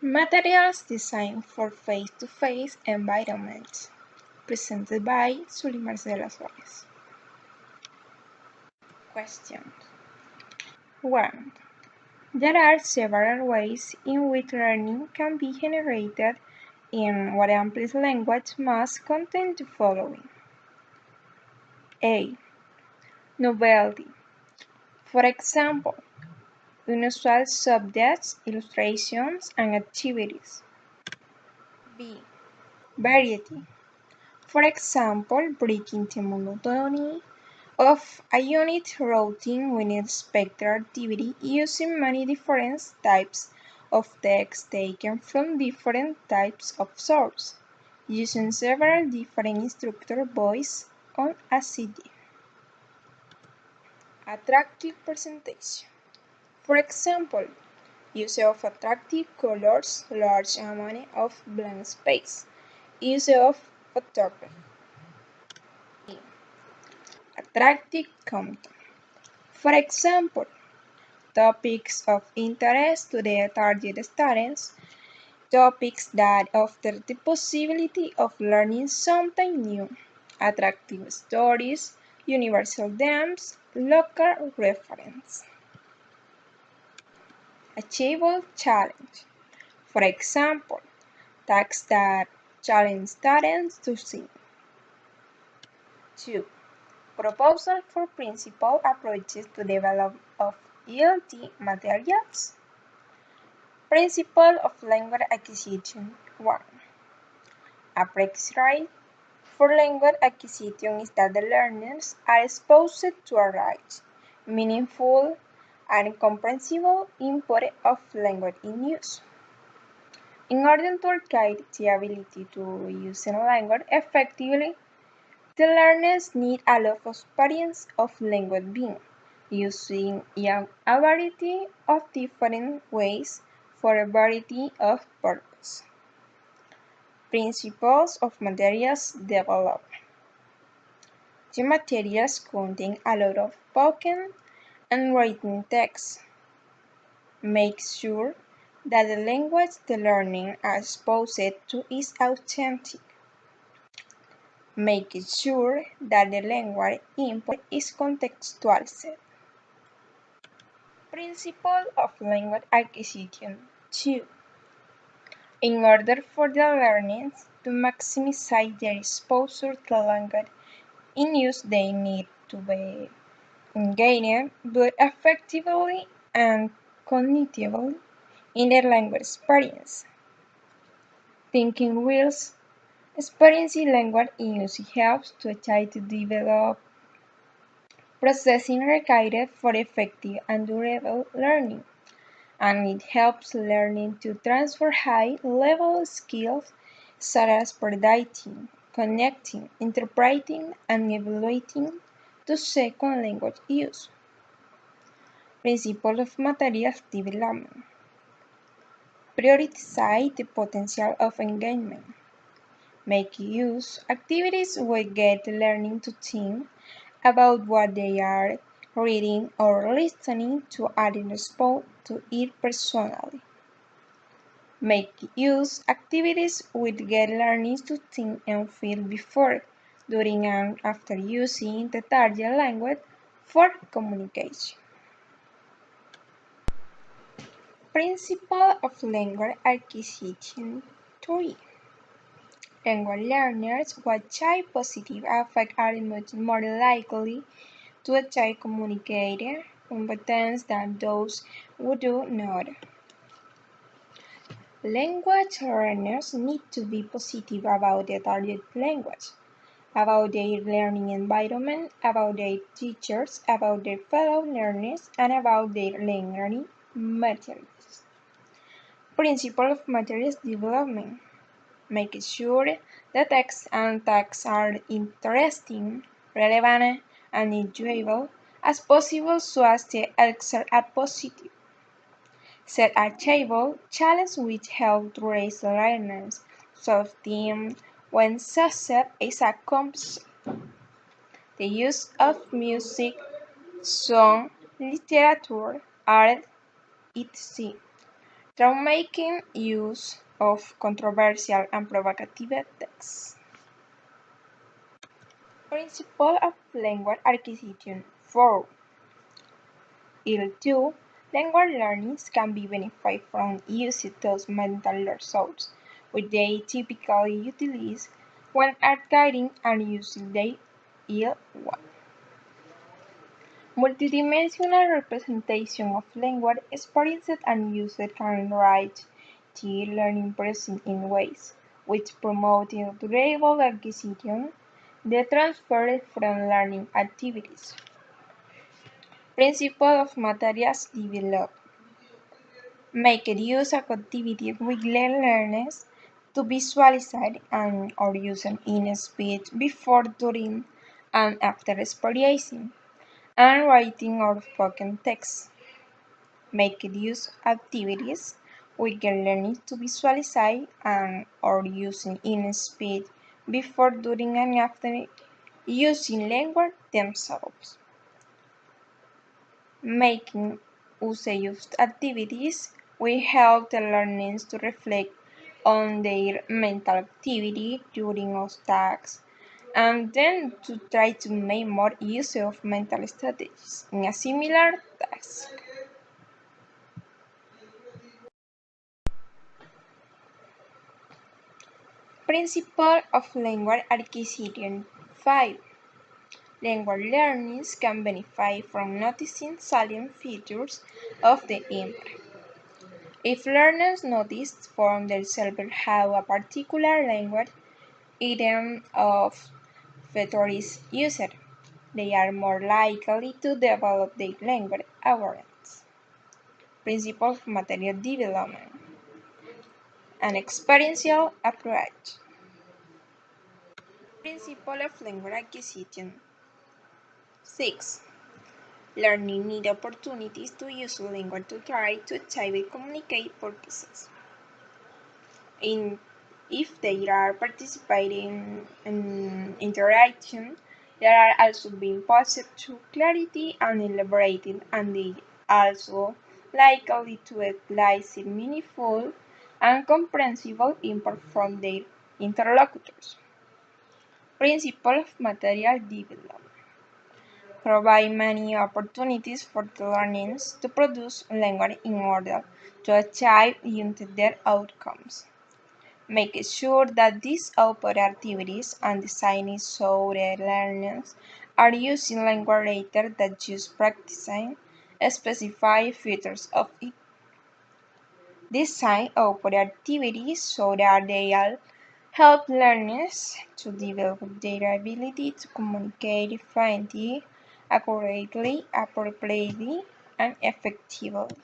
Materials designed for face-to-face environments, presented by Sulimar de las Flores. Questions. 1. There are several ways in which learning can be generated in what Ampli's language must contain the following. A. Novelty. For example, unusual subjects, illustrations, and activities. B. Variety. For example, breaking the monotony of a unit routine with expected activity using many different types of text taken from different types of source, using several different instructor voices on a CD. Attractive presentation. For example, use of attractive colors, large amount of blank space, use of photography. Attractive content. For example, topics of interest to the target students, topics that offer the possibility of learning something new, attractive stories, universal themes, local reference. Achievable challenge. For example, tasks that challenge students to think. 2. Proposal for principal approaches to development of ELT materials. Principle of language acquisition 1. A prerequisite for language acquisition is that the learners are exposed to a rich, meaningful, and comprehensible input of language in use. In order to acquire the ability to use a language effectively, the learners need a lot of experience of language being, using a variety of different ways for a variety of purposes. Principles of materials development. The materials contain a lot of spoken and written text. Make sure that the language the learning are exposed to is authentic. Make sure that the language input is contextualized. Principle of language acquisition 2. In order for the learners to maximize their exposure to language in use, they need to be engaged both effectively and cognitively in their language experience. Thinking wheels. Experiencing language in use helps to try to develop processing required for effective and durable learning, and it helps learning to transfer high-level skills such as predicting, connecting, interpreting, and evaluating to second language use. Principle of materials development. Prioritize the potential of engagement. Make use activities will get learning to think about what they are reading or listening to and respond to it personally. Make use activities will get learning to think and feel before, during, and after using the target language for communication. Principle of language acquisition 3. Language learners who achieve positive affect are much more likely to achieve communicating competence than those who do not. Language learners need to be positive about their target language, about their learning environment, about their teachers, about their fellow learners, and about their learning materials. Principle of materials development. Make sure the text and tasks are interesting, relevant, and enjoyable as possible so as to exert a positive. Set achievable challenge which help to raise learners' self-esteem when success is accomplished. The use of music, song, literature, art, etc. through making use of controversial and provocative texts. Principle of language acquisition 4. Il2. Language learners can be benefited from using those mental resources which they typically utilize when guiding and using their Il1. Multidimensional representation of language experienced and used can enrich the learning process in ways which promote durable acquisition, the transfer from learning activities. Principle of materials developed. Make use of activities with learners to visualize and or using in speech before, during, and after experiencing and writing or spoken text. Make use activities with learning to visualize and or using in speech before, during, and after using language themselves. Making use activities will help the learners to reflect on their mental activity during those tasks and then to try to make more use of mental strategies in a similar task. Principle of language acquisition 5. Language learners can benefit from noticing salient features of the image. If learners notice for themselves how a particular language item of feature is used, they are more likely to develop their language awareness. Principle of material development, an experiential approach. Principle of language acquisition 6. Learning need opportunities to use language to try to achieve communicate purposes. If they are participating in interaction, they are also being posed to clarity and elaborating, and they also likely to elicit meaningful and comprehensible input from their interlocutors. Principle of material development provide many opportunities for the learners to produce language in order to achieve intended outcomes. Make sure that these output activities and designing so the learners are using language later that use practicing specified features of it. Design output activities so that they all help learners to develop their ability to communicate efficiently, accurately, appropriately, and effectively.